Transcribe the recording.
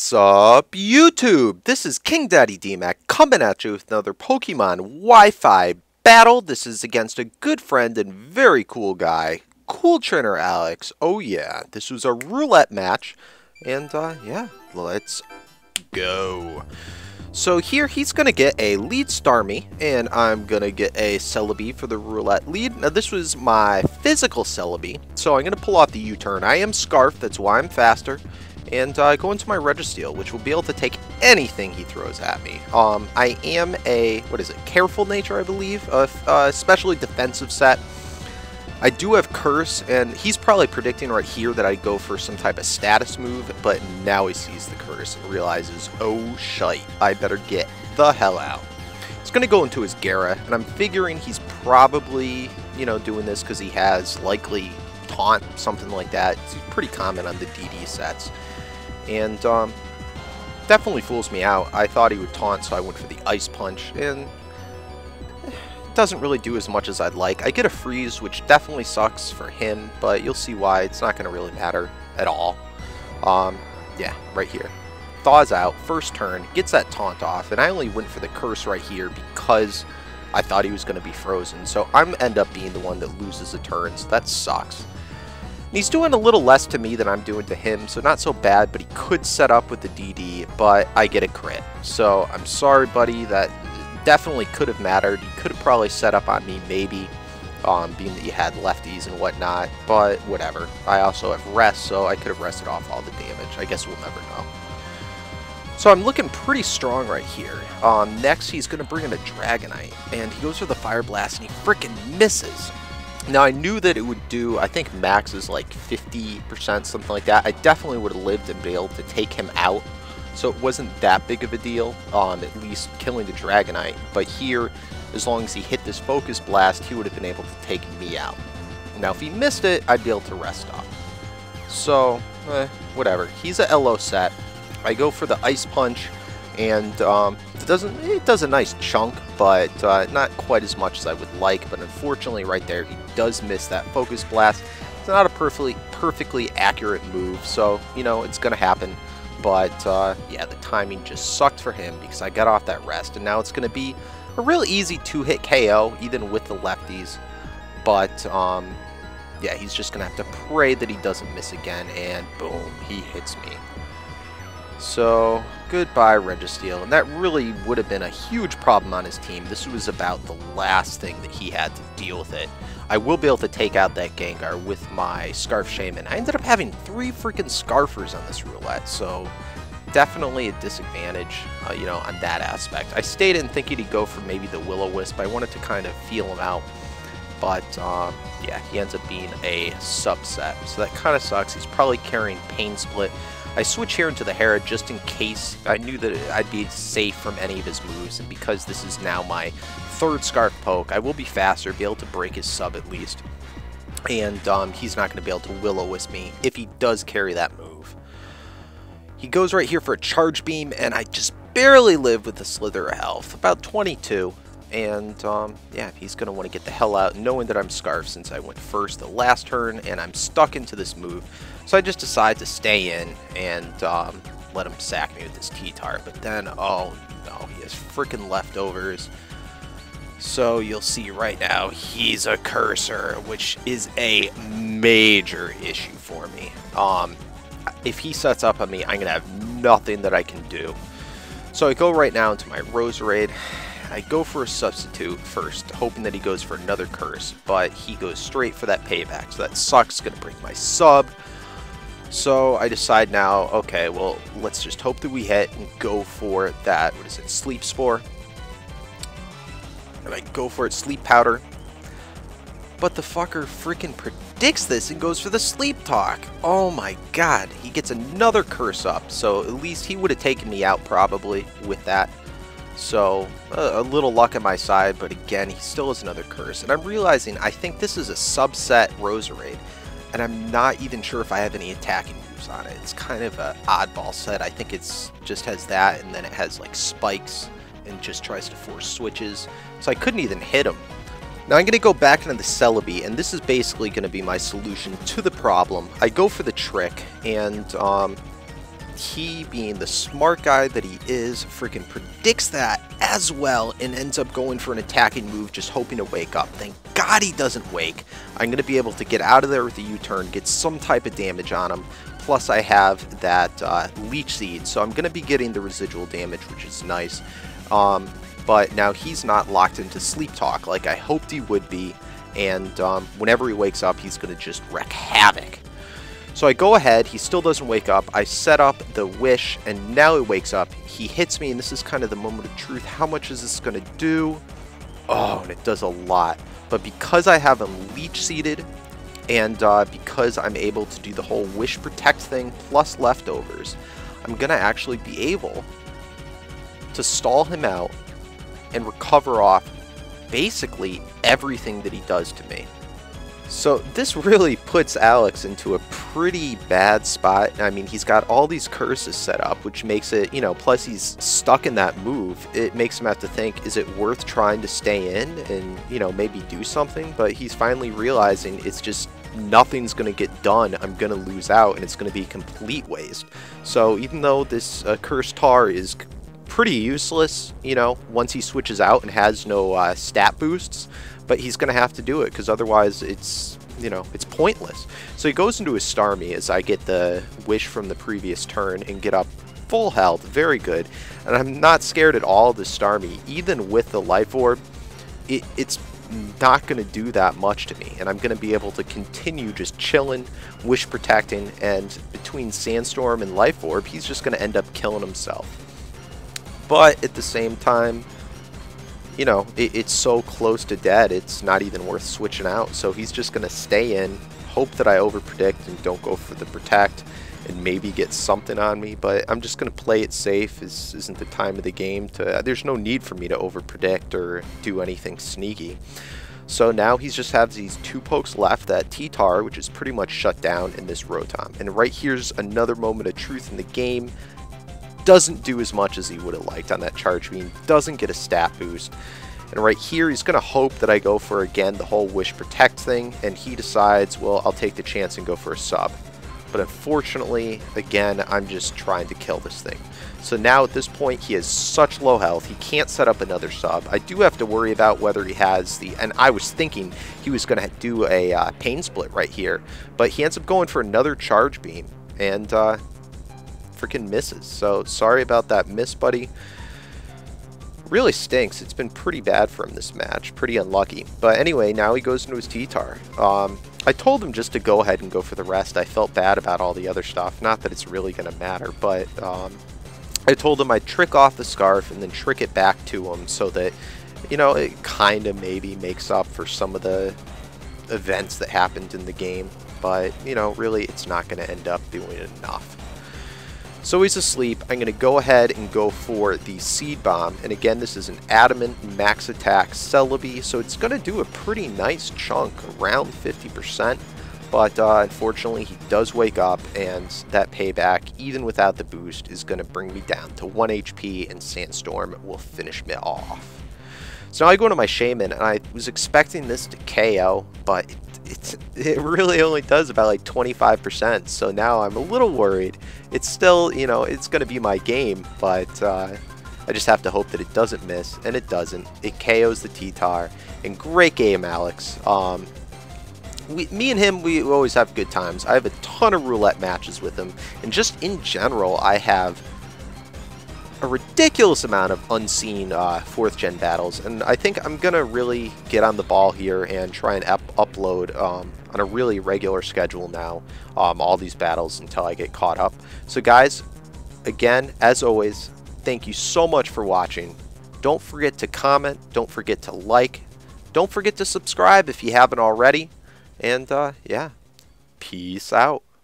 What's up, YouTube? This is KingDaddyDMAC coming at you with another Pokemon Wi-Fi battle. This is against a good friend and very cool guy, CoolTrainerAlex. Oh yeah, this was a roulette match, and yeah, let's go. So here he's going to get a lead Starmie, and I'm going to get a Celebi for the roulette lead. Now this was my physical Celebi, so I'm going to pull off the U-turn. I am Scarf, that's why I'm faster. And go into my Registeel, which will be able to take anything he throws at me. I am a, careful nature, I believe, especially defensive set. I do have Curse, and he's probably predicting right here that I go for some type of status move, but now he sees the Curse and realizes, oh shite, I better get the hell out. He's going to go into his Gara, and I'm figuring he's probably, doing this because he has likely Taunt, something like that. It's pretty common on the DD sets. And definitely fools me out. I thought he would taunt, so I went for the Ice Punch, and it doesn't really do as much as I'd like. I get a freeze, which definitely sucks for him, but you'll see why. It's not going to really matter at all. Yeah, right here. Thaws out, first turn, gets that taunt off, and I only went for the Curse right here because I thought he was going to be frozen. So I'm end up being the one that loses the turn, so that sucks. He's doing a little less to me than I'm doing to him, so not so bad, but he could set up with the DD, but I get a crit. So I'm sorry, buddy, that definitely could have mattered. You could have probably set up on me, maybe, being that you had lefties and whatnot, but whatever. I also have rest, so I could have rested off all the damage. I guess we'll never know. So I'm looking pretty strong right here. Next, he's going to bring in a Dragonite, and he goes for the Fire Blast, and he freaking misses. Now, I knew that it would do, I think max is like 50%, something like that. I definitely would have lived and been able to take him out, so it wasn't that big of a deal, at least killing the Dragonite. But here, as long as he hit this Focus Blast, he would have been able to take me out. Now, if he missed it, I'd be able to rest off. So, whatever. He's a LO set. I go for the Ice Punch, and it does a nice chunk, but not quite as much as I would like. But unfortunately, right there, he does miss that Focus Blast. It's not a perfectly accurate move, so it's gonna happen. But yeah, the timing just sucked for him because I got off that rest, and now it's gonna be a real easy two-hit KO, even with the lefties. But yeah, he's just gonna have to pray that he doesn't miss again, and boom, he hits me. So, goodbye Registeel, and that really would have been a huge problem on his team. This was about the last thing that he had to deal with it. I will be able to take out that Gengar with my Scarf Shaman. I ended up having 3 freaking Scarfers on this roulette, so definitely a disadvantage, on that aspect. I stayed in thinking he'd go for maybe the Will-O-Wisp. I wanted to kind of feel him out, but yeah, he ends up being a subset, so that kind of sucks. He's probably carrying Pain Split. I switch here into the Hera just in case. I knew that I'd be safe from any of his moves, and because this is now my 3rd Scarf poke, I will be faster, be able to break his sub at least. And he's not going to be able to Will-O-Wisp me if he does carry that move. He goes right here for a Charge Beam, and I just barely live with a Slither of health, about 22. And yeah, he's going to want to get the hell out, knowing that I'm Scarf since I went first the last turn, and I'm stuck into this move. So I just decide to stay in and let him sack me with his T-Tar. But then, oh no, he has freaking leftovers. So you'll see right now, he's a Cursor, which is a major issue for me. If he sets up on me, I'm going to have nothing that I can do. So I go right now into my Roserade. I go for a substitute first, hoping that he goes for another Curse, but he goes straight for that payback, so that sucks, gonna break my sub. So I decide now, okay, well, let's just hope that we hit and go for that, Sleep Spore. And I go for it, Sleep Powder. But the fucker freaking predicts this and goes for the Sleep Talk. Oh my god, he gets another Curse up, so at least he would have taken me out probably with that. So, a little luck on my side, but again, he still has another Curse. And I'm realizing I think this is a subset Roserade, and I'm not even sure if I have any attacking moves on it. It's kind of an oddball set. I think it's just has that, and then it has like spikes, and just tries to force switches. So I couldn't even hit him. Now I'm going to go back into the Celebi, and this is basically going to be my solution to the problem. I go for the trick, and he, being the smart guy that he is, freaking predicts that as well and ends up going for an attacking move, just hoping to wake up. Thank God he doesn't wake. I'm going to be able to get out of there with a U-turn, get some type of damage on him. Plus I have that leech seed, so I'm going to be getting the residual damage, which is nice. But now he's not locked into sleep talk like I hoped he would be, and whenever he wakes up, he's going to just wreak havoc. So I go ahead, he still doesn't wake up, I set up the wish, and now he wakes up. He hits me, and this is kind of the moment of truth. How much is this going to do? Oh, and it does a lot. But because I have him leech seeded, and because I'm able to do the whole wish protect thing plus leftovers, I'm going to actually be able to stall him out and recover off basically everything that he does to me. So this really puts Alex into a pretty bad spot. I mean, he's got all these curses set up, which makes it, you know, plus he's stuck in that move. It makes him have to think, is it worth trying to stay in and, you know, maybe do something? But he's finally realizing it's just nothing's going to get done. I'm going to lose out and it's going to be complete waste. So even though this cursed tar is pretty useless, you know, once he switches out and has no stat boosts, but he's going to have to do it because otherwise it's, you know, it's pointless. So he goes into his Starmie as I get the wish from the previous turn and get up full health. Very good. And I'm not scared at all of the Starmie. Even with the Life Orb, it's not going to do that much to me. And I'm going to be able to continue just chilling, wish protecting, and between Sandstorm and Life Orb, he's just going to end up killing himself. But at the same time, you know, it's so close to dead, it's not even worth switching out. So he's just going to stay in, hope that I overpredict and don't go for the protect, and maybe get something on me. But I'm just going to play it safe. This isn't the time of the game to... There's no need for me to overpredict or do anything sneaky. So now he just has these two pokes left, that T-Tar, which is pretty much shut down, in this Rotom. And right here's another moment of truth in the game. Doesn't do as much as he would have liked on that charge beam, doesn't get a stat boost. And right here he's going to hope that I go for, again, the whole wish protect thing, and he decides, well, I'll take the chance and go for a sub. But unfortunately, again, I'm just trying to kill this thing. So now at this point he has such low health, he can't set up another sub. I do have to worry about whether he has the, and I was thinking he was going to do a pain split right here, but he ends up going for another charge beam, and freaking misses. So sorry about that miss, buddy. Really stinks. It's been pretty bad for him this match. Pretty unlucky. But anyway, now he goes into his T-Tar. I told him just to go ahead and go for the rest. I felt bad about all the other stuff. Not that it's really going to matter, but I told him I'd trick off the Scarf and then trick it back to him so that, you know, it kind of maybe makes up for some of the events that happened in the game. But, you know, really it's not going to end up doing enough. So he's asleep. I'm going to go ahead and go for the Seed Bomb. And again, this is an Adamant Max Attack Celebi, so it's going to do a pretty nice chunk, around 50%. But unfortunately, he does wake up, and that payback, even without the boost, is going to bring me down to 1 HP, and Sandstorm will finish me off. So now I go to my Shaman, and I was expecting this to KO, but it really only does about like 25%, so now I'm a little worried. It's still, you know, it's going to be my game, but I just have to hope that it doesn't miss, and it doesn't. It KOs the T-Tar, and great game, Alex. Me and him, we always have good times. I have a ton of roulette matches with him, and just in general, I have a ridiculous amount of unseen 4th gen battles, and I think I'm gonna really get on the ball here and try and upload on a really regular schedule now all these battles until I get caught up. So guys, again, as always, thank you so much for watching. Don't forget to comment, don't forget to like, don't forget to subscribe if you haven't already, and yeah, peace out.